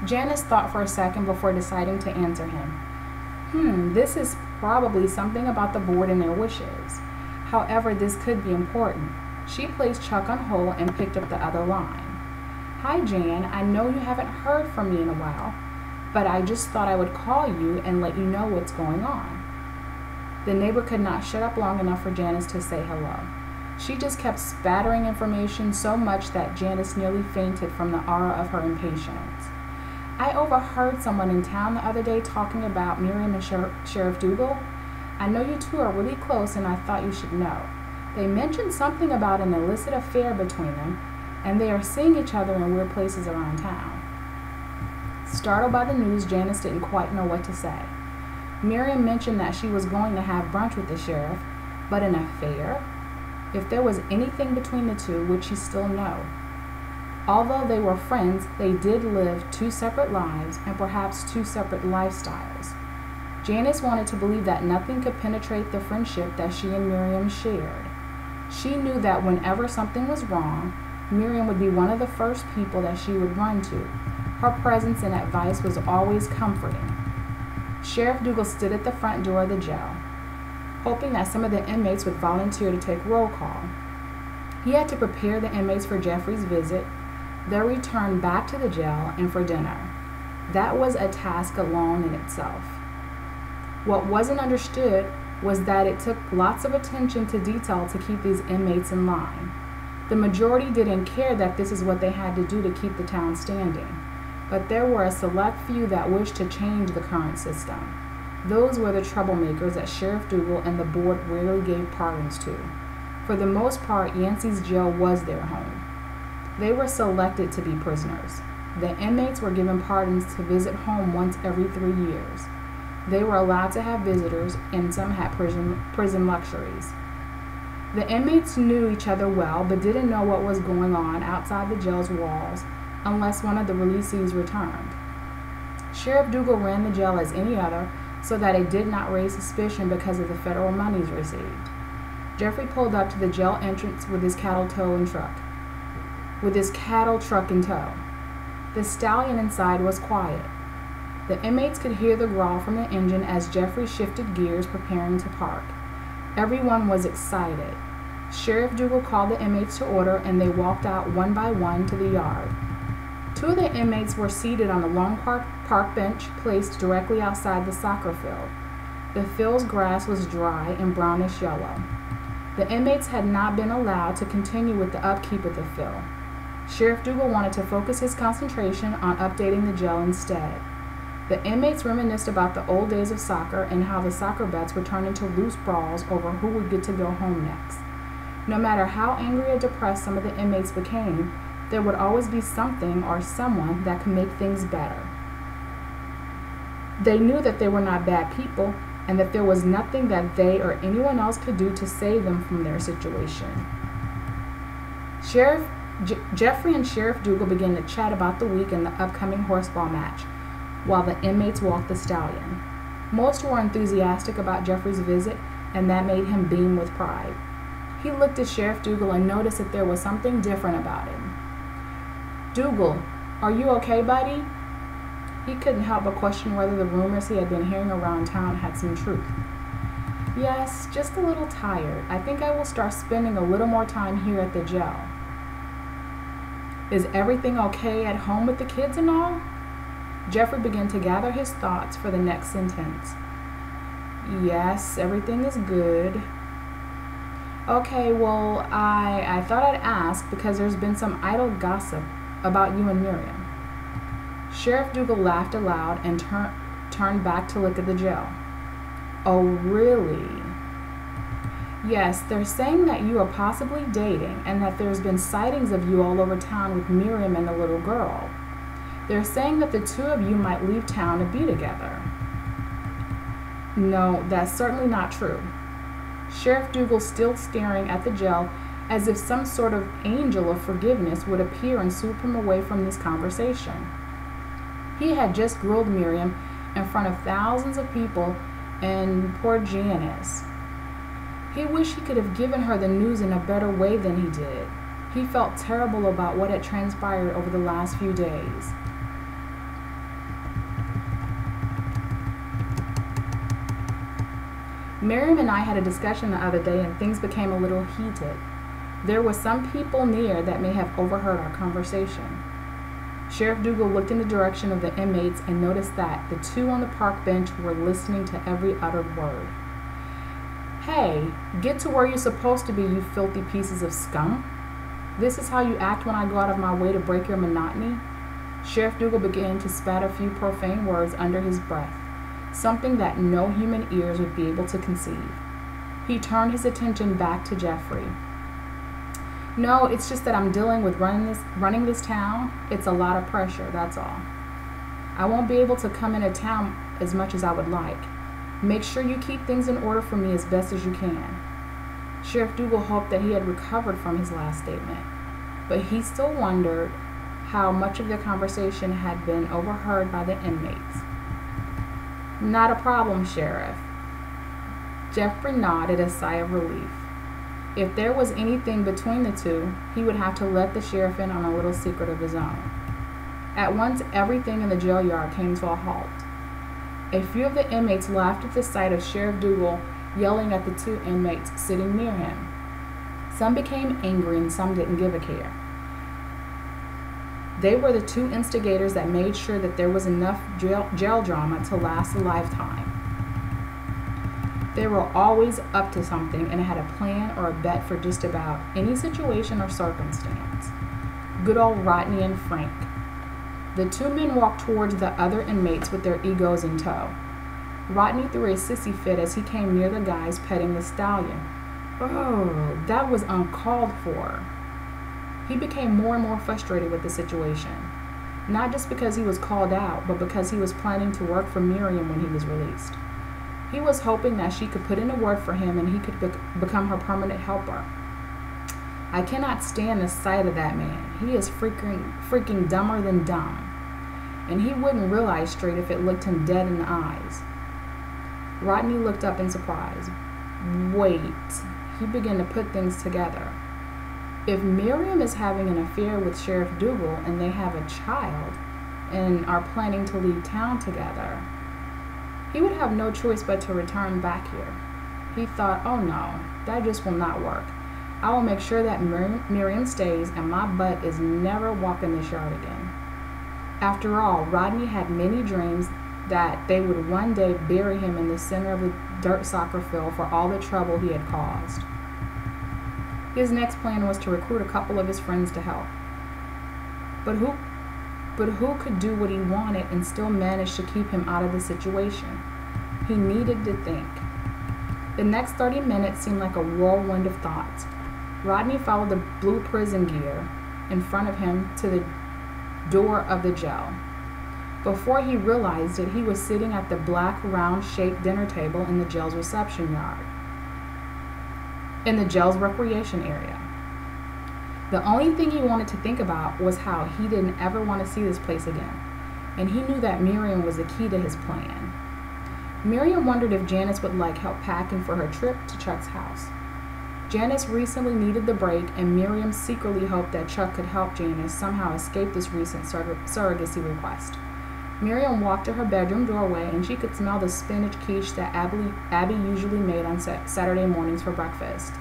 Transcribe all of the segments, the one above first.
Janice thought for a second before deciding to answer him. This is probably something about the board and their wishes. However, this could be important. She placed Chuck on hold and picked up the other line. Hi, Jan. I know you haven't heard from me in a while, but I just thought I would call you and let you know what's going on. The neighbor could not shut up long enough for Janice to say hello. She just kept spattering information so much that Janice nearly fainted from the aura of her impatience. I overheard someone in town the other day talking about Miriam and Sheriff Dougal. I know you two are really close and I thought you should know. They mentioned something about an illicit affair between them, and they are seeing each other in weird places around town. Startled by the news, Janice didn't quite know what to say. Miriam mentioned that she was going to have brunch with the sheriff, but an affair? If there was anything between the two, would she still know? Although they were friends, they did live two separate lives and perhaps two separate lifestyles. Janice wanted to believe that nothing could penetrate the friendship that she and Miriam shared. She knew that whenever something was wrong, Miriam would be one of the first people that she would run to. Her presence and advice was always comforting. Sheriff Dougal stood at the front door of the jail, hoping that some of the inmates would volunteer to take roll call. He had to prepare the inmates for Jeffrey's visit, their return back to the jail, and for dinner. That was a task alone in itself. What wasn't understood was that it took lots of attention to detail to keep these inmates in line. The majority didn't care that this is what they had to do to keep the town standing, but there were a select few that wished to change the current system. Those were the troublemakers that Sheriff Dougal and the board rarely gave pardons to. For the most part, Yancey's jail was their home. They were selected to be prisoners. The inmates were given pardons to visit home once every 3 years. They were allowed to have visitors, and some had prison luxuries. The inmates knew each other well, but didn't know what was going on outside the jail's walls unless one of the releasees returned. Sheriff Dougal ran the jail as any other, so that it did not raise suspicion because of the federal monies received. Jeffrey pulled up to the jail entrance with his cattle truck in tow. The stallion inside was quiet. The inmates could hear the growl from the engine as Jeffrey shifted gears, preparing to park. Everyone was excited. Sheriff Dougal called the inmates to order, and they walked out one by one to the yard. Two of the inmates were seated on a long park bench placed directly outside the soccer field. The field's grass was dry and brownish yellow. The inmates had not been allowed to continue with the upkeep of the field. Sheriff Dougal wanted to focus his concentration on updating the jail instead. The inmates reminisced about the old days of soccer and how the soccer bets would turn into loose brawls over who would get to go home next. No matter how angry or depressed some of the inmates became, there would always be something or someone that could make things better. They knew that they were not bad people and that there was nothing that they or anyone else could do to save them from their situation. Jeffrey and Sheriff Dougal began to chat about the week and the upcoming horseball match, while the inmates walked the stallion. Most were enthusiastic about Jeffrey's visit, and that made him beam with pride. He looked at Sheriff Dougal and noticed that there was something different about him. "Dougal, are you okay, buddy?" He couldn't help but question whether the rumors he had been hearing around town had some truth. "Yes, just a little tired. I think I will start spending a little more time here at the jail." "Is everything okay at home with the kids and all?" Jeffrey began to gather his thoughts for the next sentence. "Yes, everything is good." "Okay, well, I thought I'd ask because there's been some idle gossip about you and Miriam." Sheriff Dougal laughed aloud and turned back to look at the jail. "Oh, really?" "Yes, they're saying that you are possibly dating and that there's been sightings of you all over town with Miriam and the little girl. They're saying that the two of you might leave town to be together." "No, that's certainly not true." Sheriff Dougal still staring at the jail as if some sort of angel of forgiveness would appear and swoop him away from this conversation. He had just grilled Miriam in front of thousands of people, and poor Janice. He wished he could have given her the news in a better way than he did. He felt terrible about what had transpired over the last few days. Miriam and I had a discussion the other day and things became a little heated. There were some people near that may have overheard our conversation. Sheriff Dougal looked in the direction of the inmates and noticed that the two on the park bench were listening to every uttered word. "Hey, get to where you're supposed to be, you filthy pieces of scum. This is how you act when I go out of my way to break your monotony?" Sheriff Dougal began to spat a few profane words under his breath, something that no human ears would be able to conceive. He turned his attention back to Jeffrey. "No, it's just that I'm dealing with running this town. It's a lot of pressure, that's all. I won't be able to come into town as much as I would like. Make sure you keep things in order for me as best as you can." Sheriff Dougal hoped that he had recovered from his last statement, but he still wondered how much of their conversation had been overheard by the inmates. "Not a problem, Sheriff." Jeffrey nodded a sigh of relief. If there was anything between the two, he would have to let the sheriff in on a little secret of his own. At once, everything in the jail yard came to a halt. A few of the inmates laughed at the sight of Sheriff Dougal yelling at the two inmates sitting near him. Some became angry and some didn't give a care. They were the two instigators that made sure that there was enough jail drama to last a lifetime. They were always up to something and had a plan or a bet for just about any situation or circumstance. Good old Rodney and Frank. The two men walked towards the other inmates with their egos in tow. Rodney threw a sissy fit as he came near the guys petting the stallion. Oh, that was uncalled for. He became more and more frustrated with the situation, not just because he was called out, but because he was planning to work for Miriam when he was released. He was hoping that she could put in a word for him and he could become her permanent helper. "I cannot stand the sight of that man. He is freaking dumber than dumb. And he wouldn't realize straight if it looked him dead in the eyes." Rodney looked up in surprise. Wait, he began to put things together. If Miriam is having an affair with Sheriff Dougal and they have a child and are planning to leave town together, he would have no choice but to return back here. He thought, oh no, that just will not work. I will make sure that Miriam stays and my butt is never walking this yard again. After all, Rodney had many dreams that they would one day bury him in the center of a dirt soccer field for all the trouble he had caused. His next plan was to recruit a couple of his friends to help. But who could do what he wanted and still manage to keep him out of the situation? He needed to think. The next 30 minutes seemed like a whirlwind of thoughts. Rodney followed the blue prison gear in front of him to the door of the jail. Before he realized it, he was sitting at the black round-shaped dinner table in the jail's reception yard, in the jail's recreation area. The only thing he wanted to think about was how he didn't ever want to see this place again, and he knew that Miriam was the key to his plan. Miriam wondered if Janice would like help packing for her trip to Chuck's house. Janice recently needed the break, and Miriam secretly hoped that Chuck could help Janice somehow escape this recent surrogacy request. Miriam walked to her bedroom doorway, and she could smell the spinach quiche that Abby usually made on Saturday mornings for breakfast.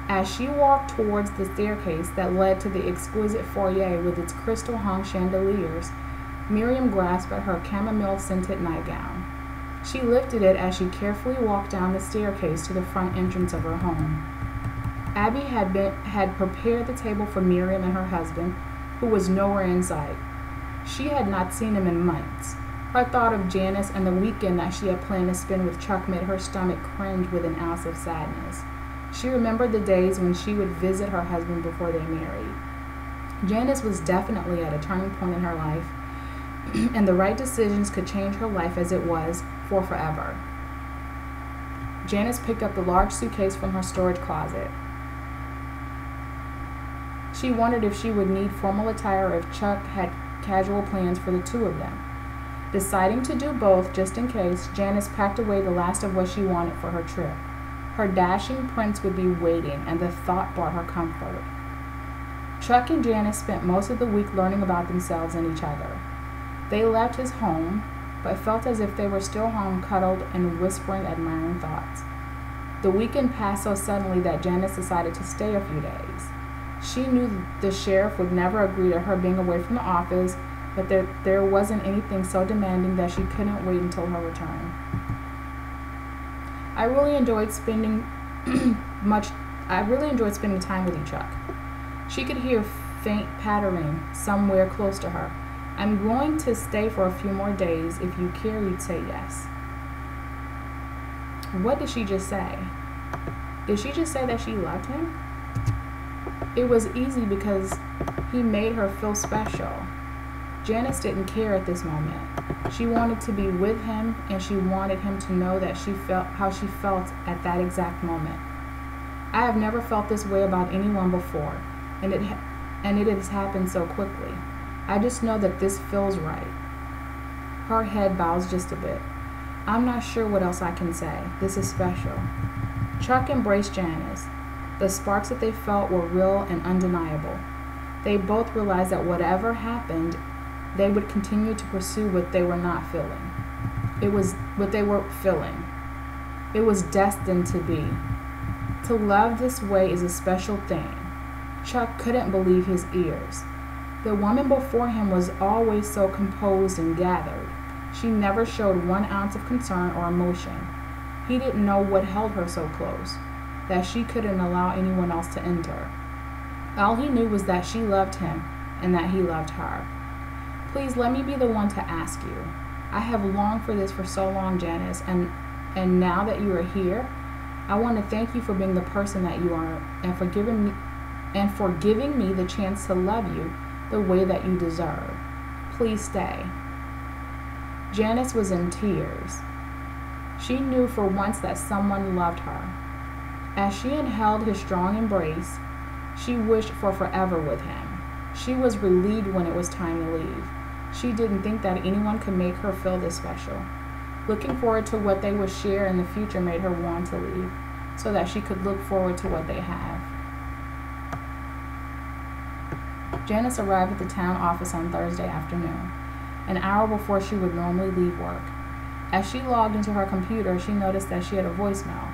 As she walked towards the staircase that led to the exquisite foyer with its crystal-hung chandeliers, Miriam grasped at her chamomile-scented nightgown. She lifted it as she carefully walked down the staircase to the front entrance of her home. Abby had prepared the table for Miriam and her husband, who was nowhere in sight. She had not seen him in months. Her thought of Janice and the weekend that she had planned to spend with Chuck made her stomach cringe with an ounce of sadness. She remembered the days when she would visit her husband before they married. Janice was definitely at a turning point in her life, and the right decisions could change her life as it was for forever. Janice picked up the large suitcase from her storage closet. She wondered if she would need formal attire or if Chuck had casual plans for the two of them. Deciding to do both just in case, Janice packed away the last of what she wanted for her trip. Her dashing prince would be waiting, and the thought brought her comfort. Chuck and Janice spent most of the week learning about themselves and each other. They left his home, but felt as if they were still home, cuddled and whispering admiring thoughts. The weekend passed so suddenly that Janice decided to stay a few days. She knew the sheriff would never agree to her being away from the office, but there wasn't anything so demanding that she couldn't wait until her return. I really enjoyed spending time with you, Chuck. She could hear faint pattering somewhere close to her. I'm going to stay for a few more days. If you care, you'd say yes. What did she just say? Did she just say that she loved him? It was easy because he made her feel special. Janice didn't care at this moment. She wanted to be with him, and she wanted him to know that she felt how she felt at that exact moment. I have never felt this way about anyone before, and it has happened so quickly. I just know that this feels right. Her head bows just a bit. I'm not sure what else I can say. This is special. Chuck embraced Janice. The sparks that they felt were real and undeniable. They both realized that whatever happened, they would continue to pursue what they were not feeling. It was what they were feeling. It was destined to be. To love this way is a special thing. Chuck couldn't believe his ears. The woman before him was always so composed and gathered. She never showed 1 ounce of concern or emotion. He didn't know what held her so close, that she couldn't allow anyone else to enter. All he knew was that she loved him and that he loved her. Please let me be the one to ask you. I have longed for this for so long, Janice, and now that you are here, I want to thank you for being the person that you are and for giving me the chance to love you the way that you deserve. Please stay. Janice was in tears. She knew for once that someone loved her. As she inhaled his strong embrace, she wished for forever with him. She was relieved when it was time to leave. She didn't think that anyone could make her feel this special. Looking forward to what they would share in the future made her want to leave, so that she could look forward to what they have. Janice arrived at the town office on Thursday afternoon, an hour before she would normally leave work. As she logged into her computer, she noticed that she had a voicemail.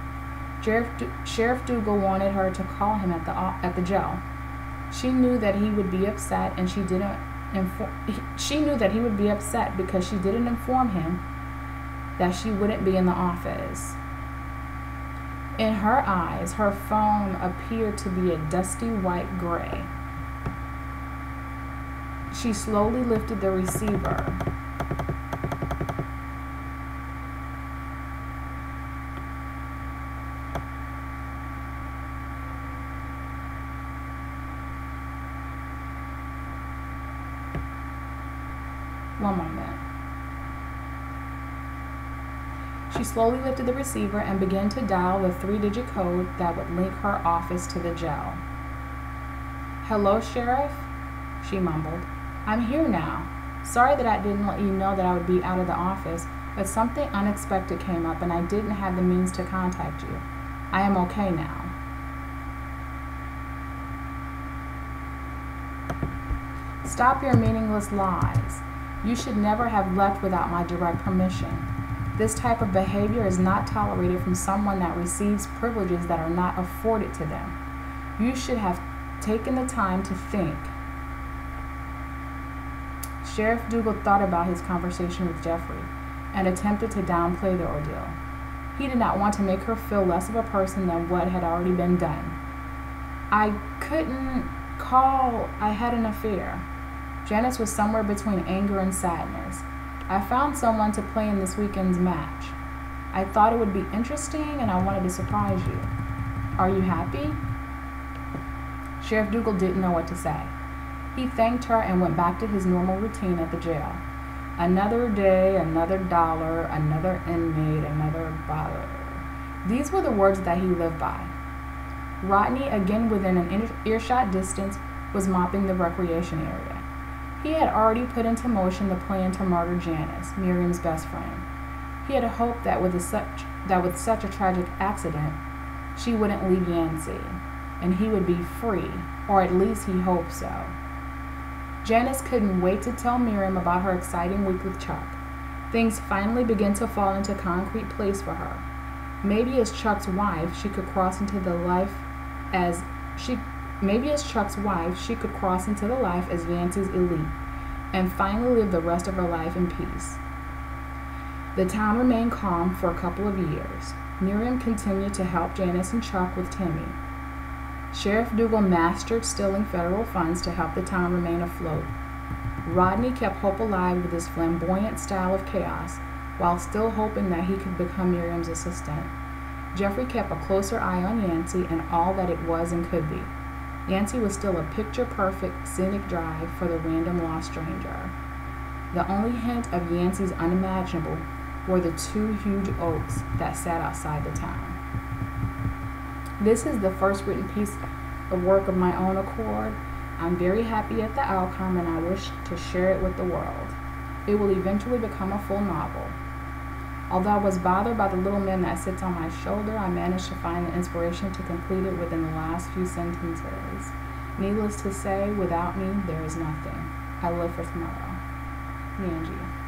Sheriff Dougal wanted her to call him at the jail. She knew that he would be upset, and she knew that he would be upset because she didn't inform him that she wouldn't be in the office. In her eyes, her phone appeared to be a dusty white gray. She slowly lifted the receiver. One moment. She slowly lifted the receiver and began to dial the 3-digit code that would link her office to the jail. Hello, Sheriff? She mumbled. I'm here now. Sorry that I didn't let you know that I would be out of the office, but something unexpected came up and I didn't have the means to contact you. I am okay now. Stop your meaningless lies. You should never have left without my direct permission. This type of behavior is not tolerated from someone that receives privileges that are not afforded to them. You should have taken the time to think. Sheriff Dougal thought about his conversation with Jeffrey and attempted to downplay the ordeal. He did not want to make her feel less of a person than what had already been done. I couldn't call. I had an affair. Janice was somewhere between anger and sadness. I found someone to play in this weekend's match. I thought it would be interesting and I wanted to surprise you. Are you happy? Sheriff Dougal didn't know what to say. He thanked her and went back to his normal routine at the jail. Another day, another dollar, another inmate, another bother. These were the words that he lived by. Rodney, again within an earshot distance, was mopping the recreation area. He had already put into motion the plan to murder Janice, Miriam's best friend. He had hoped that with such a tragic accident, she wouldn't leave Yancey, and he would be free, or at least he hoped so. Janice couldn't wait to tell Miriam about her exciting week with Chuck. Things finally began to fall into concrete place for her. Maybe as Chuck's wife, she could cross into the life as Yancey's elite and finally live the rest of her life in peace. The town remained calm for a couple of years. Miriam continued to help Janice and Chuck with Timmy. Sheriff Dougal mastered stealing federal funds to help the town remain afloat. Rodney kept hope alive with his flamboyant style of chaos, while still hoping that he could become Miriam's assistant. Jeffrey kept a closer eye on Yancey and all that it was and could be. Yancey was still a picture-perfect scenic drive for the random lost stranger. The only hint of Yancey's unimaginable were the 2 huge oaks that sat outside the town. This is the first written piece of work of my own accord. I'm very happy at the outcome and I wish to share it with the world. It will eventually become a full novel. Although I was bothered by the little man that sits on my shoulder, I managed to find the inspiration to complete it within the last few sentences. Needless to say, without me, there is nothing. I live for tomorrow. NiAngy.